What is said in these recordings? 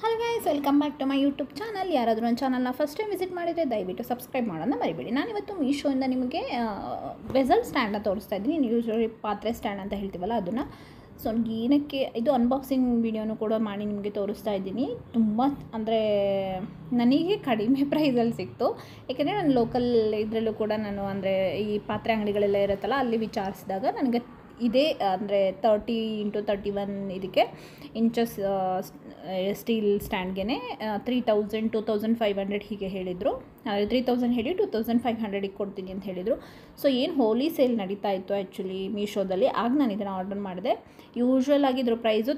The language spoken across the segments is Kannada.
Hello guys, welcome back to my YouTube channel. ಯಾರಾದರೂ ನನ್ನ ಚಾನಲ್ನ ಫಸ್ಟ್ ಟೈಮ್ ವಿಸಿಟ್ ಮಾಡಿದರೆ ದಯವಿಟ್ಟು ಸಬ್ಸ್ಕ್ರೈಬ್ ಮಾಡೋದನ್ನ ಮರಿಬೇಡಿ. ನಾನಿವತ್ತು ಮೀಶೋಯಿಂದ ನಿಮಗೆ ವೆಸಲ್ ಸ್ಟ್ಯಾಂಡನ್ನ ತೋರಿಸ್ತಾ ಇದ್ದೀನಿ. ಯೂಶ್ವಲಿ ಪಾತ್ರೆ ಸ್ಟ್ಯಾಂಡ್ ಅಂತ ಹೇಳ್ತೀವಲ್ಲ ಅದನ್ನು. ಸೊ ಏನಕ್ಕೆ ಇದು ಅನ್ಬಾಕ್ಸಿಂಗ್ ವೀಡಿಯೋನು ಕೂಡ ಮಾಡಿ ನಿಮಗೆ ತೋರಿಸ್ತಾ ಇದ್ದೀನಿ. ತುಂಬ ಅಂದರೆ ನನಗೆ ಕಡಿಮೆ ಪ್ರೈಸಲ್ಲಿ ಸಿಕ್ತು. ಏಕೆಂದರೆ ನಾನು ಲೋಕಲ್ ಇದರಲ್ಲೂ ಕೂಡ ನಾನು ಅಂದರೆ ಈ ಪಾತ್ರೆ ಅಂಗಡಿಗಳೆಲ್ಲ ಇರುತ್ತಲ್ಲ ಅಲ್ಲಿ ವಿಚಾರಿಸಿದಾಗ ನನಗೆ ಇದೇ ಅಂದರೆ 30x31 ಇದಕ್ಕೆ ಇಂಚಸ್ ಸ್ಟೀಲ್ ಸ್ಟ್ಯಾಂಡ್ಗೆ 3000 2500 ಹೀಗೆ ಹೇಳಿದರು. 3000 ಹೇಳಿ 2500ಗೆ ಕೊಡ್ತೀನಿ ಅಂತ ಹೇಳಿದರು. ಸೊ ಏನು ಹೋಲಿ ಸೇಲ್ ನಡೀತಾ ಇತ್ತು ಆ್ಯಕ್ಚುಲಿ ಮೀಶೋದಲ್ಲಿ, ಆಗ ನಾನು ಇದನ್ನು ಆರ್ಡರ್ ಮಾಡಿದೆ. ಯೂಶ್ವಲ್ ಆಗಿ ಇದ್ರ ಪ್ರೈಸು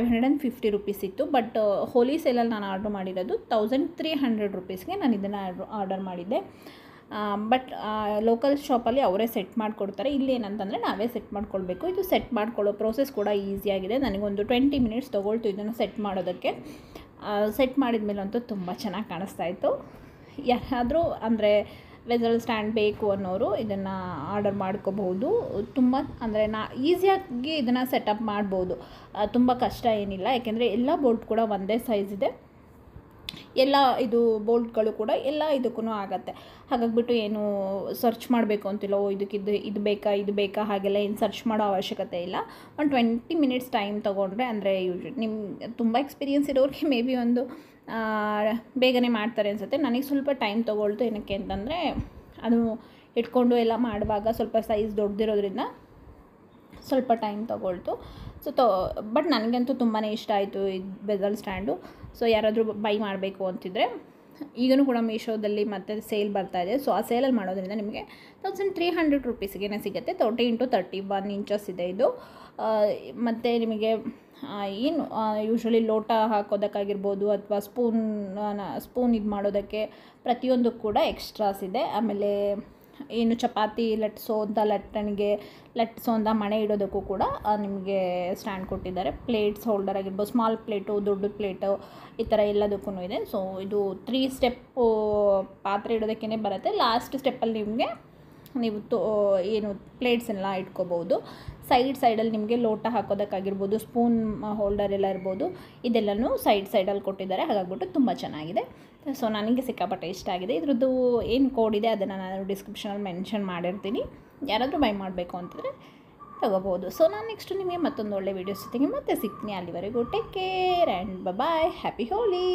550 ರುಪೀಸ್ ಇತ್ತು. ಬಟ್ ಹೋಲಿ ಸೇಲಲ್ಲಿ ನಾನು ಆರ್ಡರ್ ಮಾಡಿರೋದು 1300 ರುಪೀಸ್ಗೆ ನಾನು ಇದನ್ನು ಆರ್ಡರ್ ಮಾಡಿದ್ದೆ. ಬಟ್ ಲೋಕಲ್ ಶಾಪಲ್ಲಿ ಅವರೇ ಸೆಟ್ ಮಾಡಿಕೊಡ್ತಾರೆ. ಇಲ್ಲಿ ಏನಂತಂದರೆ ನಾವೇ ಸೆಟ್ ಮಾಡ್ಕೊಳ್ಬೇಕು. ಇದು ಸೆಟ್ ಮಾಡ್ಕೊಳ್ಳೋ ಪ್ರೋಸೆಸ್ ಕೂಡ ಈಸಿಯಾಗಿದೆ. ನನಗೊಂದು 20 ಮಿನಿಟ್ಸ್ ತೊಗೊಳ್ತು ಇದನ್ನು ಸೆಟ್ ಮಾಡೋದಕ್ಕೆ. ಸೆಟ್ ಮಾಡಿದ ಮೇಲಂತೂ ತುಂಬ ಚೆನ್ನಾಗಿ ಕಾಣಿಸ್ತಾ ಇತ್ತು. ಯಾರಾದರೂ ಅಂದರೆ ವೆಸಲ್ ಸ್ಟ್ಯಾಂಡ್ ಬೇಕು ಅನ್ನೋರು ಇದನ್ನು ಆರ್ಡರ್ ಮಾಡ್ಕೋಬಹುದು. ತುಂಬ ಅಂದರೆ ಈಸಿಯಾಗಿ ಇದನ್ನು ಸೆಟಪ್ ಮಾಡ್ಬೋದು. ತುಂಬ ಕಷ್ಟ ಏನಿಲ್ಲ, ಯಾಕೆಂದರೆ ಎಲ್ಲ ಬೋಲ್ಟ್ ಕೂಡ ಒಂದೇ ಸೈಜ್ ಇದೆ. ಎಲ್ಲ ಇದು ಬೋಲ್ಟ್ಗಳು ಕೂಡ ಎಲ್ಲ ಇದಕ್ಕೂ ಆಗುತ್ತೆ. ಹಾಗಾಗಿಬಿಟ್ಟು ಏನು ಸರ್ಚ್ ಮಾಡಬೇಕು ಅಂತಿಲ್ಲ, ಇದು ಬೇಕಾ ಹಾಗೆಲ್ಲ ಏನು ಸರ್ಚ್ ಮಾಡೋ ಅವಶ್ಯಕತೆ ಇಲ್ಲ. ಒಂದು 20 ಮಿನಿಟ್ಸ್ ಟೈಮ್ ತೊಗೊಂಡ್ರೆ ಅಂದರೆ ನಿಮ್ಗೆ ತುಂಬ ಎಕ್ಸ್ಪೀರಿಯೆನ್ಸ್ ಇರೋರಿಗೆ ಮೇ ಬಿ ಒಂದು ಬೇಗನೆ ಮಾಡ್ತಾರೆ ಅನಿಸುತ್ತೆ. ನನಗೆ ಸ್ವಲ್ಪ ಟೈಮ್ ತೊಗೊಳ್ತು. ಏನಕ್ಕೆ ಅಂತಂದರೆ ಅದು ಇಟ್ಕೊಂಡು ಎಲ್ಲ ಮಾಡುವಾಗ ಸ್ವಲ್ಪ ಸೈಜ್ ದೊಡ್ಡದಿರೋದ್ರಿಂದ ಸ್ವಲ್ಪ ಟೈಮ್ ತೊಗೊಳ್ತು. ಸೊ ಬಟ್ ನನಗಂತೂ ತುಂಬಾ ಇಷ್ಟ ಆಯಿತು ಈ ವೆಸಲ್ ಸ್ಟ್ಯಾಂಡು. ಸೊ ಯಾರಾದರೂ ಬೈ ಮಾಡಬೇಕು ಅಂತಿದ್ರೆ ಈಗಲೂ ಕೂಡ ಮೀಶೋದಲ್ಲಿ ಮತ್ತೆ ಸೇಲ್ ಬರ್ತಾಯಿದೆ. ಸೊ ಆ ಸೇಲಲ್ಲಿ ಮಾಡೋದ್ರಿಂದ ನಿಮಗೆ 1300 ರುಪೀಸ್ಗೆ ಸಿಗುತ್ತೆ. 30x31 ಇಂಚಸ್ ಇದೆ ಇದು. ಮತ್ತು ನಿಮಗೆ ಏನು ಯೂಶ್ವಲಿ ಲೋಟ ಹಾಕೋದಕ್ಕಾಗಿರ್ಬೋದು ಅಥವಾ ಸ್ಪೂನ್ ಇದು ಮಾಡೋದಕ್ಕೆ ಪ್ರತಿಯೊಂದು ಕೂಡ ಎಕ್ಸ್ಟ್ರಾಸ್ ಇದೆ. ಆಮೇಲೆ ಏನು ಚಪಾತಿ ಲಟ್ಟಿಸೋ ಅಂತ ಮಣೆ ಇಡೋದಕ್ಕೂ ಕೂಡ ನಿಮಗೆ ಸ್ಟ್ಯಾಂಡ್ ಕೊಟ್ಟಿದ್ದಾರೆ. ಪ್ಲೇಟ್ಸ್ ಹೋಲ್ಡರ್ ಆಗಿರ್ಬೋದು, ಸ್ಮಾಲ್ ಪ್ಲೇಟು, ದೊಡ್ಡ ಪ್ಲೇಟು, ಈ ಥರ ಎಲ್ಲದಕ್ಕೂ ಇದೆ. ಸೊ ಇದು 3 ಸ್ಟೆಪ್ಪು ಪಾತ್ರೆ ಇಡೋದಕ್ಕೇ ಬರುತ್ತೆ. ಲಾಸ್ಟ್ ಸ್ಟೆಪ್ಪಲ್ಲಿ ನಿಮಗೆ ನೀವು ಏನು ಪ್ಲೇಟ್ಸ್ ಎಲ್ಲ ಇಟ್ಕೋಬೋದು. ಸೈಡಲ್ಲಿ ನಿಮಗೆ ಲೋಟ ಹಾಕೋದಕ್ಕಾಗಿರ್ಬೋದು, ಸ್ಪೂನ್ ಹೋಲ್ಡರ್ ಎಲ್ಲ ಇರ್ಬೋದು, ಇದೆಲ್ಲನೂ ಸೈಡಲ್ಲಿ ಕೊಟ್ಟಿದ್ದಾರೆ. ಹಾಗಾಗ್ಬಿಟ್ಟು ತುಂಬ ಚೆನ್ನಾಗಿದೆ. ಸೊ ನನಗೆ ಸಿಕ್ಕಾಪಟ್ಟೆ ಇಷ್ಟ ಆಗಿದೆ. ಇದ್ರದ್ದು ಏನು ಕೋಡ್ ಇದೆ ಅದನ್ನು ನಾನು ಡಿಸ್ಕ್ರಿಪ್ಷನಲ್ಲಿ ಮೆನ್ಷನ್ ಮಾಡಿರ್ತೀನಿ. ಯಾರಾದರೂ ಬೈ ಮಾಡಬೇಕು ಅಂತಂದರೆ ತಗೋಬೋದು. ಸೊ ನಾನು ನೆಕ್ಸ್ಟ್ ನಿಮಗೆ ಮತ್ತೊಂದು ಒಳ್ಳೆ ವೀಡಿಯೋಸ್ ಜೊತೆಗೆ ಮತ್ತೆ ಸಿಗ್ತೀನಿ. ಅಲ್ಲಿವರೆಗೂ take care and bye. Happy Holi.